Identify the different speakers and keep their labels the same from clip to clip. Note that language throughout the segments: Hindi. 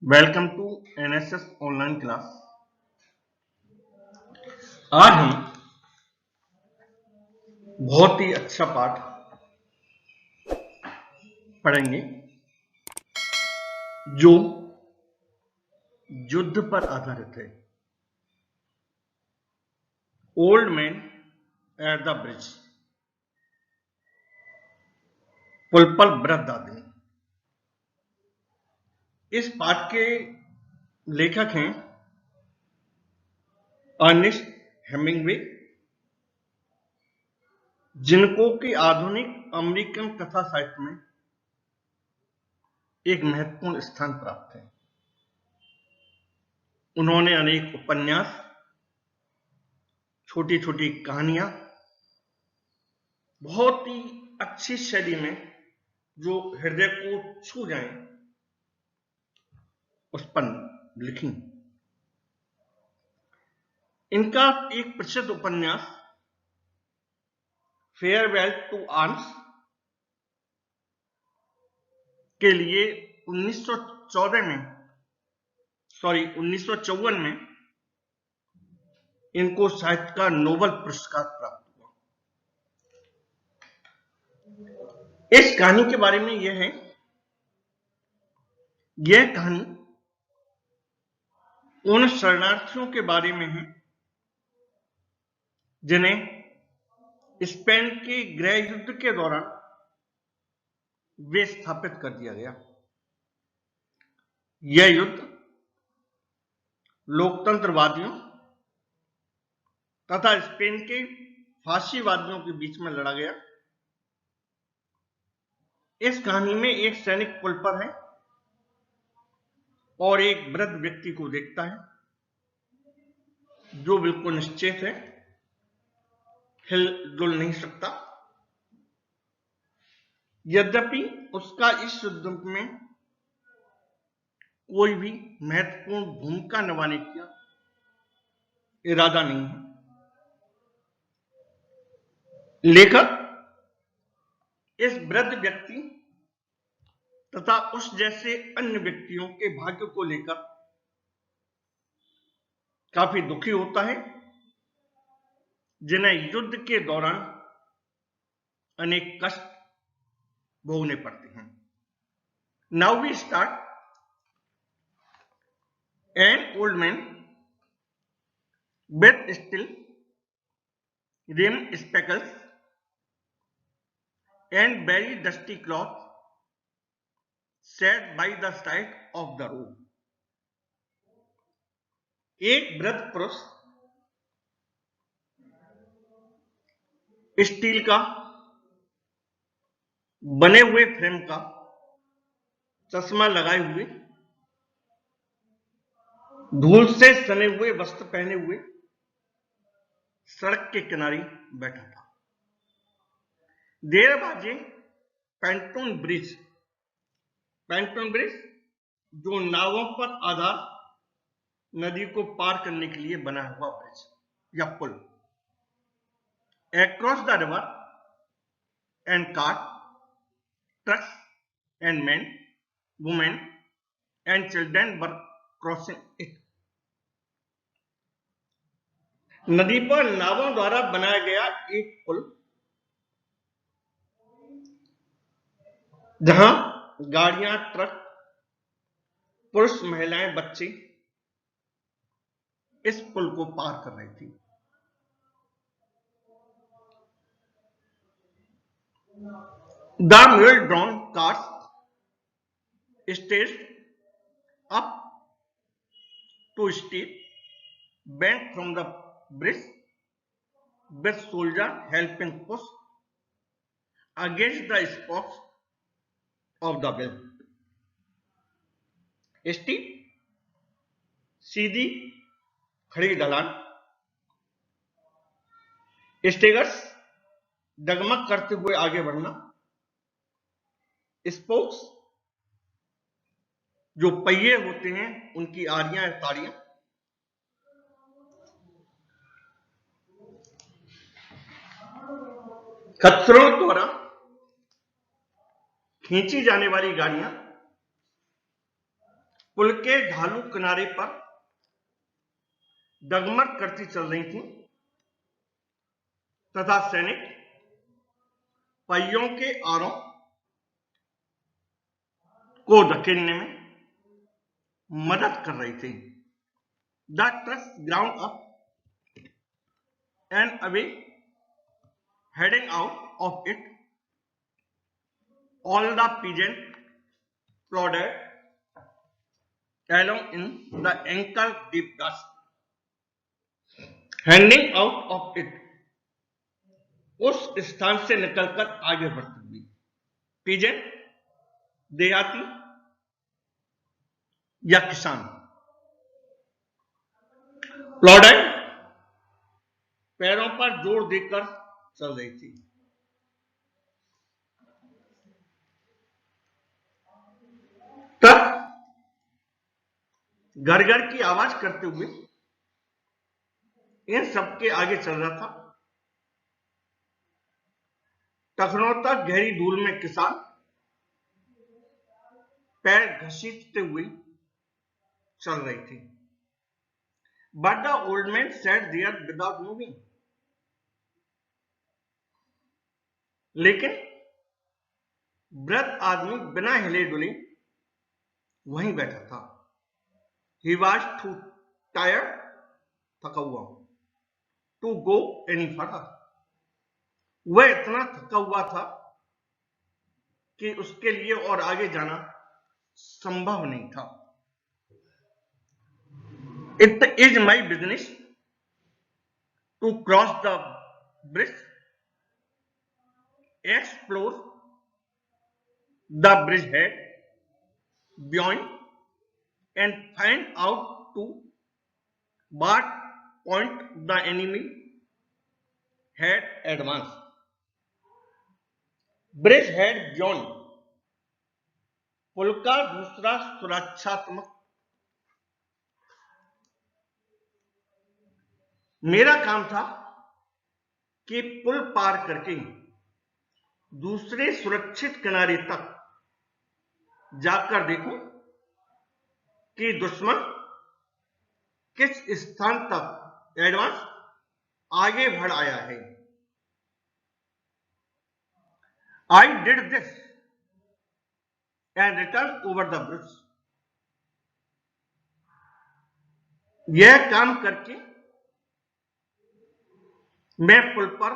Speaker 1: Welcome to NSS online class. आज हम बहुत ही अच्छा पाठ पढ़ेंगे जो युद्ध पर आधारित है। Old man at the bridge, पुल पर वृद्ध आदमी। इस पाठ के लेखक हैं अर्नेस्ट हेमिंग्वे, जिनको कि आधुनिक अमेरिकन कथा साहित्य में एक महत्वपूर्ण स्थान प्राप्त है। उन्होंने अनेक उपन्यास, छोटी छोटी कहानियां बहुत ही अच्छी शैली में जो हृदय को छू जाए उस पर लिखी। इनका एक प्रसिद्ध उपन्यास फेयरवेल टू आर्म्स के लिए 1954 में इनको साहित्य का नोबेल पुरस्कार प्राप्त हुआ। इस कहानी के बारे में यह कहानी उन शरणार्थियों के बारे में है जिन्हें स्पेन के गृह युद्ध के दौरान वे स्थापित कर दिया गया। यह युद्ध लोकतंत्रवादियों तथा स्पेन के फांसीवादियों के बीच में लड़ा गया। इस कहानी में एक सैनिक पुल पर है और एक वृद्ध व्यक्ति को देखता है जो बिल्कुल निश्चेत है, हिलडुल नहीं सकता। यद्यपि उसका इस युद्ध में कोई भी महत्वपूर्ण भूमिका निभाने का इरादा नहीं है। लेखक इस वृद्ध व्यक्ति तथा उस जैसे अन्य व्यक्तियों के भाग्य को लेकर काफी दुखी होता है जिन्हें युद्ध के दौरान अनेक कष्ट भोगने पड़ते हैं। Now we start. An old man with still rimmed spectacles and very dusty cloth sat by the side of the road. एक वृद्ध पुरुष स्टील का बने हुए फ्रेम का चश्मा लगाए हुए, धूल से सने हुए वस्त्र पहने हुए सड़क के किनारे बैठा था। देर बाजे पैंटून ब्रिज जो नावों पर आधार नदी को पार करने के लिए बना हुआ ब्रिज या पुल। Across the river and cart, trucks and men, women and children were crossing it. नदी पर नावों द्वारा बनाया गया एक पुल जहां गाड़ियां, ट्रक, पुरुष, महिलाएं, बच्चे इस पुल को पार कर रही थी। The mule-drawn cars staged up to steep bank from the bridge with soldiers helping push against the spokes of the wheel. Steep सीधी खड़ी ढलान, स्टेगर्स डगमग करते हुए आगे बढ़ना, स्पोक्स जो पहिए होते हैं उनकी आरियां या ताड़ियां, खच्चरों द्वारा खींची जाने वाली गाड़ियां, पुल के ढालू किनारे पर डगमग करती चल रही थी तथा सैनिक पहियों के आरों को धकेलने में मदद कर रही थी। The truck ground up and away heading out of it, all the peasants plodded along in the ankle-deep dust. Heading out of it, उस स्थान से निकलकर आगे बढ़ती हुई। पीजेंट देहाती या किसान। प्लॉडेड पैरों पर जोर देकर चल रही थी। तब घर घर की आवाज करते हुए इन सबके आगे चल रहा था। टखनों तक गहरी धूल में किसान पैर घसीटते हुए चल रही थी। But the old man sat there without moving. लेकिन वृद्ध आदमी बिना हिले डुले वहीं बैठा था। He was too tired, थका हुआ, to go any further. वह इतना थका हुआ था कि उसके लिए और आगे जाना संभव नहीं था। It is my business to cross the bridge, explore the bridgehead beyond, and find out to what point the enemy had advanced. Bridgehead beyond, पुल का दूसरा सुरक्षात्मक। मेरा काम था कि पुल पार करके दूसरे सुरक्षित किनारे तक जाकर देखूं कि दुश्मन किस स्थान तक एडवांस आगे बढ़ आया है। I did this and returned over the bridge. यह काम करके मैं पुल पर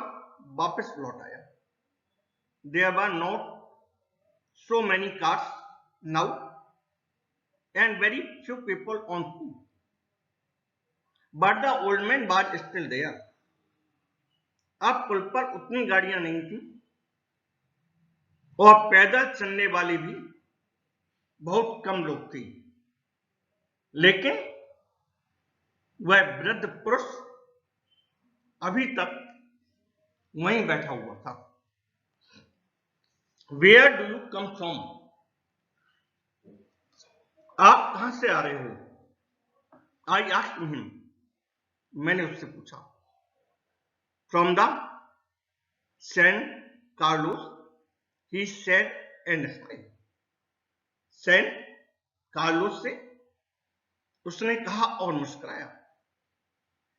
Speaker 1: वापस लौट आया। There were not so many cars now and very few people on foot, but the old man was still there. अब पुल पर उतनी गाड़ियां नहीं थी और पैदल चलने वाले भी बहुत कम लोग थे, लेकिन वह वृद्ध पुरुष अभी तक वहीं बैठा हुआ था। Where do you come from? आप कहां से आ रहे हो? I asked him. मैंने उससे पूछा। From the San Carlos, he said and smiled. San Carlos से उसने कहा और मुस्कुराया।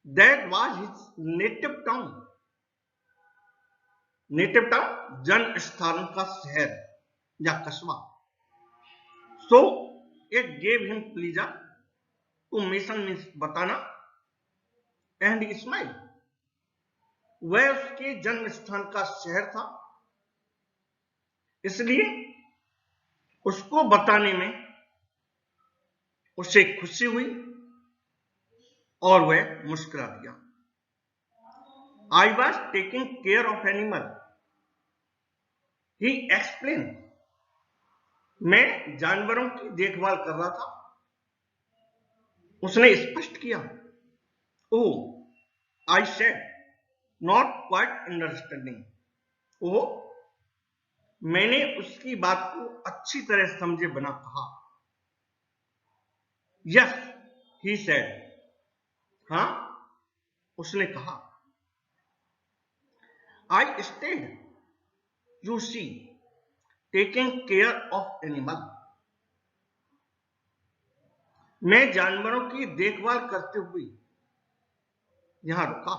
Speaker 1: That was his native town. Native town जन्म स्थान का शहर या कस्बा। So it gave him pleasure to mention means बताना and he smiled. वह उसके जन्म स्थान का शहर था, इसलिए उसको बताने में उसे खुशी हुई और वह मुस्कुरा दिया। I was taking care of animal. He explained. मैं जानवरों की देखभाल कर रहा था, उसने स्पष्ट किया। Oh, I said, not quite understanding. Oh, मैंने उसकी बात को अच्छी तरह समझे बिना कहा। Yes, he said. हाँ, उसने कहा। I stayed, you see, taking care of animal. मैं जानवरों की देखभाल करते हुए यहां रुका।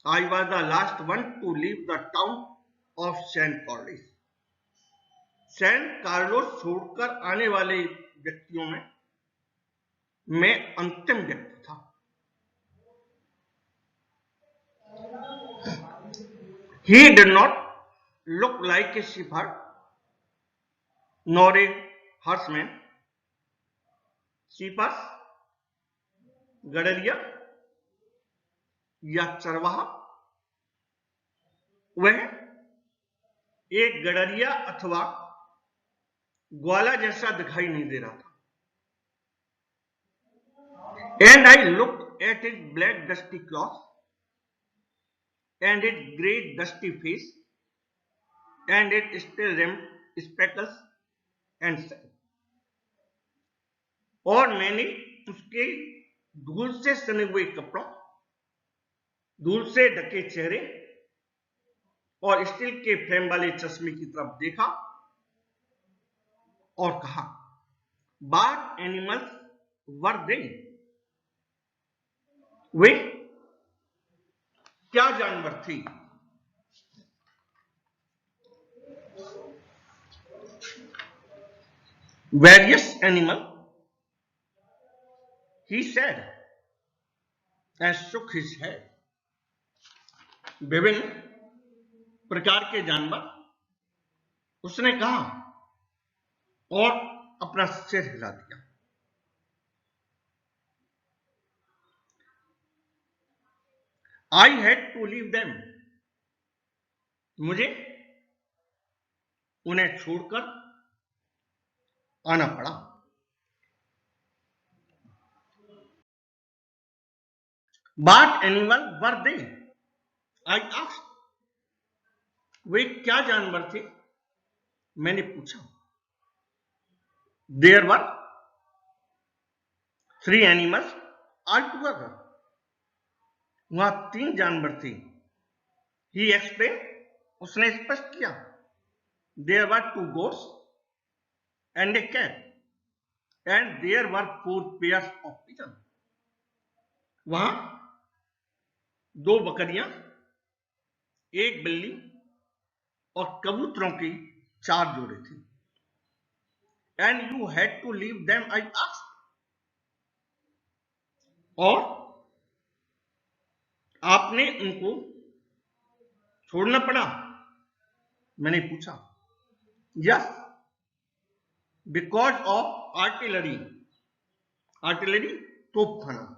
Speaker 1: I was the last one to leave the town of San Carlos. San Carlos छोड़कर आने वाले व्यक्तियों में मैं अंतिम व्यक्ति था। He did not look like a shepherd nor a horseman. शीपर्स, गडरिया या चरवाहा, वह एक गडरिया अथवा ग्वाला जैसा दिखाई नहीं दे रहा था। And I looked at his black dusty clothes and his grey dusty face and his still rimmed spectacles and said, और मैंने उसके धूल से सने हुए कपड़ों, धूल से ढके चेहरे और स्टील के फ्रेम वाले चश्मे की तरफ देखा और कहा, What animals were they? वे क्या जानवर थी? Various animal, he said and shook his head. विभिन्न प्रकार के जानवर, उसने कहा और अपना सिर हिला दिया। I had to leave them. मुझे उन्हें छोड़कर आना पड़ा। What animal were they? I asked. वे क्या जानवर थे? मैंने पूछा। There were 3 animals altogether. वहां 3 जानवर थे। He explained. उसने स्पष्ट किया। There were 2 goats and a cat, and there were 4 pairs of pigeons. वहां 2 बकरियां, 1 बिल्ली और कबूतरों की 4 जोड़े थे। And you had to leave them, I asked. और आपने उनको छोड़ना पड़ा? मैंने पूछा। Yes, because of artillery. Artillery, Topkhana.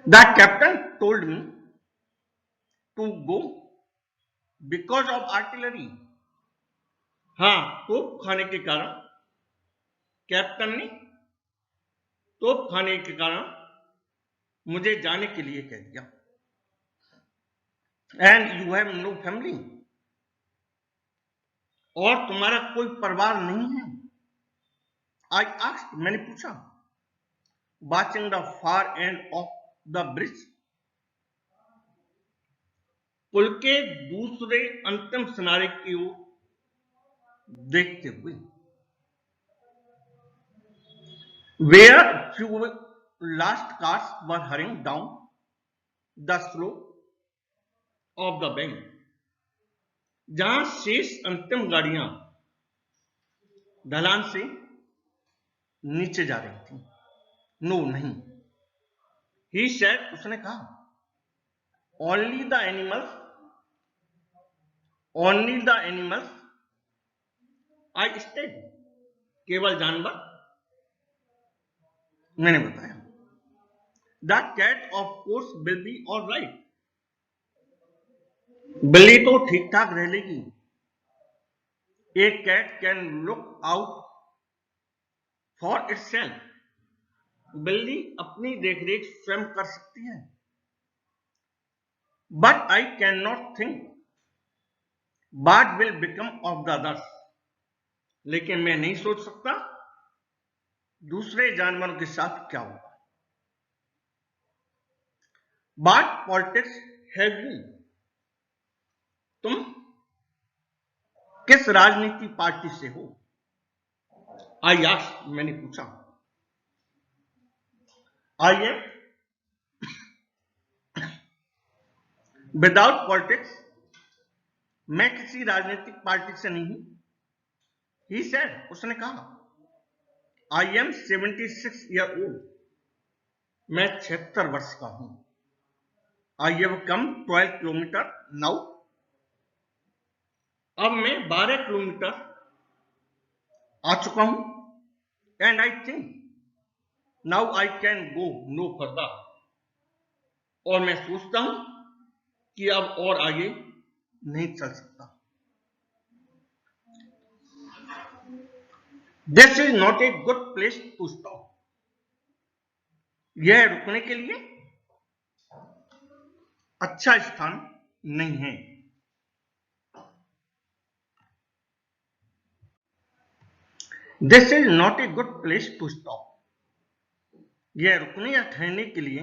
Speaker 1: The captain told me to go because of artillery. हाँ, तोप खाने के कारण, कैप्टन ने तोप खाने के कारण मुझे जाने के लिए कह दिया। And you have no family. और तुम्हारा कोई परिवार नहीं है? I asked. मैंने पूछा। Watching the far end of the bridge. पुल के दूसरे अंतिम किनारे की ओर देखते हुए। Where few last cars were hurrying down the slope of the bank. जहां शेष अंतिम गाड़ियां ढलान से नीचे जा रही थी। नो, नहीं। He said. उसने कहा, Only the animals I stayed. केवल जानवर, मैंने बताया। The cat of course will be all right. बिल्ली तो ठीक ठाक रह लेगी। A cat can look out for itself. बिल्ली अपनी देखरेख स्वयं कर सकती है। But I cannot think what will become of the others. लेकिन मैं नहीं सोच सकता दूसरे जानवरों के साथ क्या होगा। What politics have you? तुम किस राजनीति पार्टी से हो? आई आस्क्ड, मैंने पूछा। आई एम विदाउट पॉलिटिक्स, मैं किसी राजनीतिक पार्टी से नहीं हूं। ही सेड, उसने कहा। आई एम 76 ईयर ओल्ड, मैं 76 वर्ष का हूं। I have come 12 kilometre now, अब मैं 12 किलोमीटर आ चुका हूं। And I think now I can go no further, और मैं सोचता हूं कि अब और आगे नहीं चल सकता। This is not a good place to stop, यह रुकने के लिए अच्छा स्थान नहीं है। This is not a good place to stop, यह रुकने या ठहरने के लिए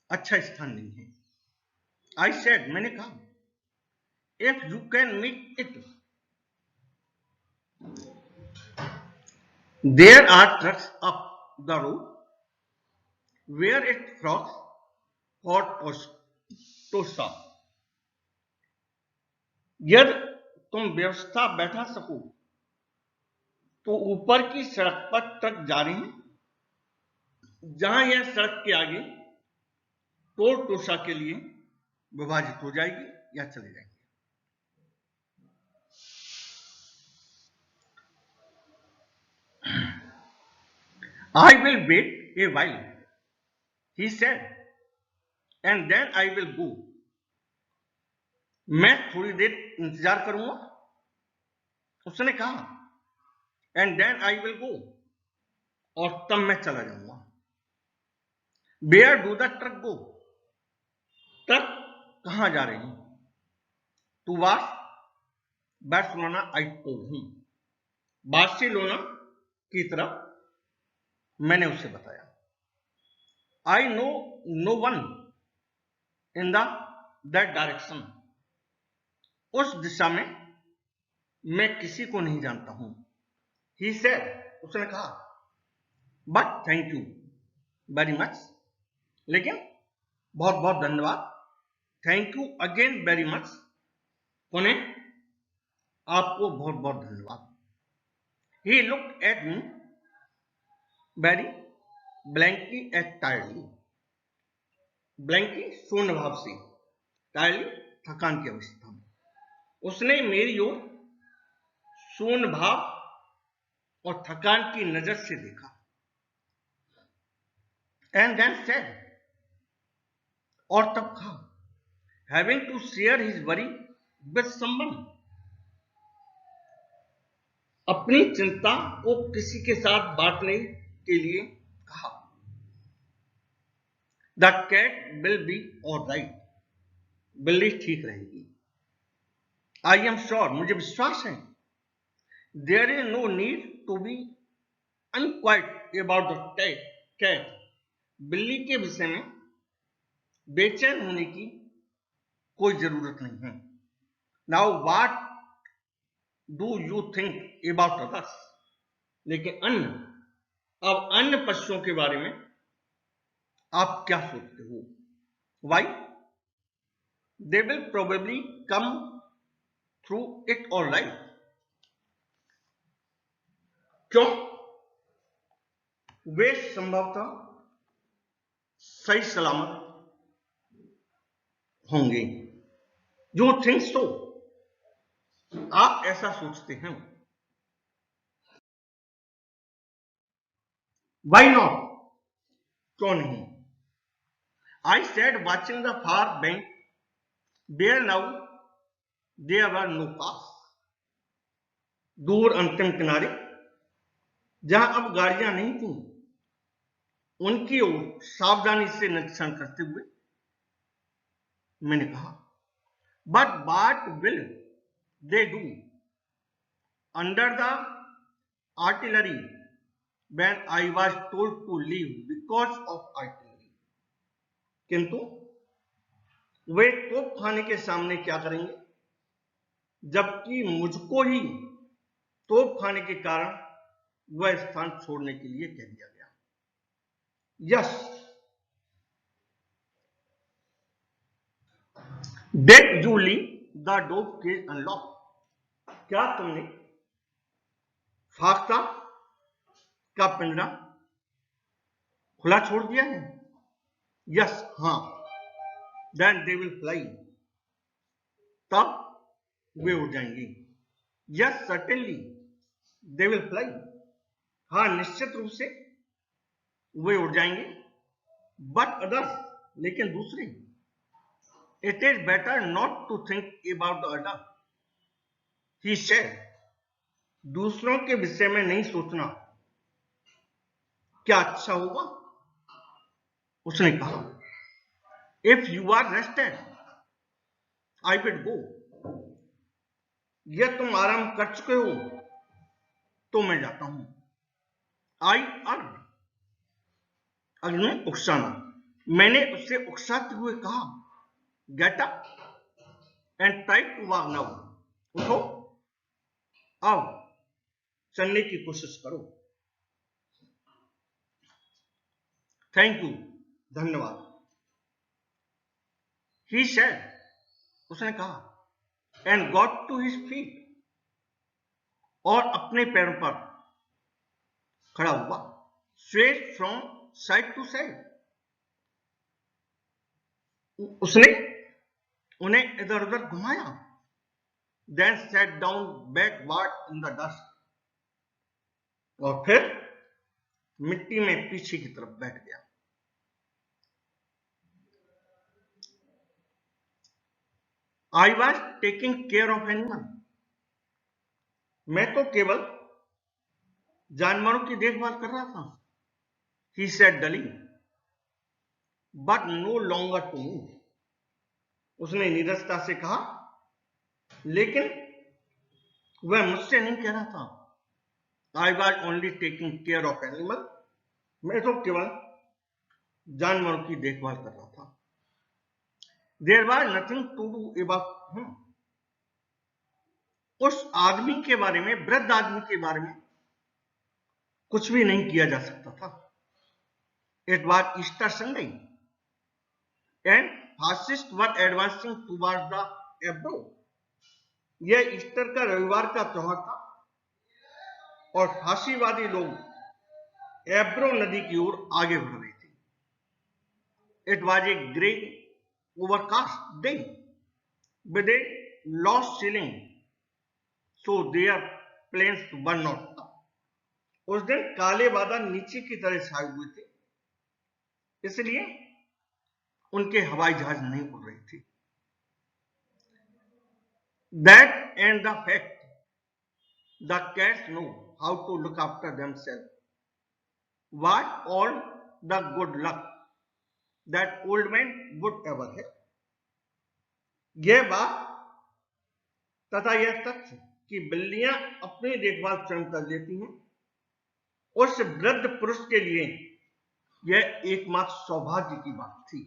Speaker 1: अच्छा स्थान नहीं है। आई सेड, मैंने कहा। If you can make it, there are trucks up the road where it forks for to stop, यदि तुम व्यवस्था बैठा सको तो ऊपर की सड़क पर ट्रक जा रहे हैं, जहां यह सड़क के आगे टोल टोसा के लिए विभाजित हो जाएगी या चले जाएंगे। I will wait a while, he said, and then I will go, मैं थोड़ी देर इंतजार करूंगा, उसने कहा। And then I will go, और तब मैं चला जाऊंगा। Where do the truck go, truck कहां जा रही है? Towards Barcelona, I told him, Barcelona की तरफ, मैंने उसे बताया। I know no one in that direction, उस दिशा में मैं किसी को नहीं जानता हूं। ही सेड, उसने कहा। But thank you very much, लेकिन बहुत बहुत धन्यवाद। Thank you again very much, पुनः आपको बहुत बहुत धन्यवाद। He looked at me very blankly at tiredly, blankly शून्य भाव से, टायर्डली थकान की अवस्था में, उसने मेरी ओर शून्य भाव और थकान की नजर से देखा। एंड देन सेड, और तब कहा, having to share his worry with someone, अपनी चिंता को किसी के साथ बांटने के लिए कहा। The cat will be all right, बिल्ली ठीक रहेगी। आई एम श्योर, मुझे विश्वास है। There is no need to be unquiet about the cat, बिल्ली के विषय में बेचैन होने की कोई जरूरत नहीं है। Now what do you think about others, लेकिन अब अन्य पशुओं के बारे में आप क्या सोचते हो? Why, they will probably come through it all right, क्यों? वे संभवतः सही सलामत होंगे। यू थिंक सो, आप ऐसा सोचते हैं। वाई नॉट, क्यों नहीं? I said, watching the far bank where now there were no cars, दूर अंतिम किनारे जहां अब गाड़ियां नहीं थी, उनकी ओर सावधानी से निरीक्षण करते हुए मैंने कहा। But what will they do under the artillery when I was told to leave because of artillery, किंतु वे तोप खाने के सामने क्या करेंगे जबकि मुझको ही तोप खाने के कारण वह स्थान छोड़ने के लिए कह दिया गया। Yes, did you leave the door cage unlocked. क्या तुमने फाख्ता का पिंजरा खुला छोड़ दिया है? यस, हाँ। Then they will fly. तब वे उड़ जाएंगे। Yes, certainly they will fly. हाँ, निश्चित रूप से वे उड़ जाएंगे। बट अदर्स, लेकिन दूसरे। It is better not to think about the other, he said. दूसरों के विषय में नहीं सोचना क्या अच्छा होगा, उसने कहा। If you are rested I will go. यह तुम आराम कर चुके हो तो मैं जाता हूं। आई अर्न, अग्नि उकसाना। मैंने उससे उकसाते हुए कहा, get up and try to walk now. उठो, अब चलने की कोशिश करो। थैंक यू, धन्यवाद। ही सेड, उसने कहा, and got to his feet, और अपने पैरों पर खड़ा हुआ। Swayed from side to side, उसने उन्हें इधर उधर घुमाया। Then sat down backward in the dust, और फिर मिट्टी में पीछे की तरफ बैठ गया। I was taking care of animal, मैं तो केवल जानवरों की देखभाल कर रहा था। He said dully, but no longer to me, उसने नीरसता से कहा, लेकिन वह मुझसे नहीं कह रहा था। I was only taking care of animal, मैं तो केवल जानवरों की देखभाल कर रहा था। There was nothing to do about him, उस आदमी के बारे में, वृद्ध आदमी के बारे में कुछ भी नहीं किया जा सकता था। It was Easter Sunday and fascist were advancing towards the Ebro, यह ईस्टर का रविवार का त्योहार था और फांसीवादी लोग एब्रो नदी की ओर आगे बढ़ रहे थे। It was a grey overcast day with a low ceiling, so their planes were not. उस दिन काले बादल नीचे की तरह छाए हुए थे, इसलिए उनके हवाई जहाज नहीं उड़ रहे थे। That and the fact the cats know how to look after themselves, what all the good luck that old man would ever have. यह बात तथा यह तथ्य कि बिल्लियां अपनी देखभाल स्वयं कर लेती हैं, उस वृद्ध पुरुष के लिए यह एकमात्र सौभाग्य की बात थी।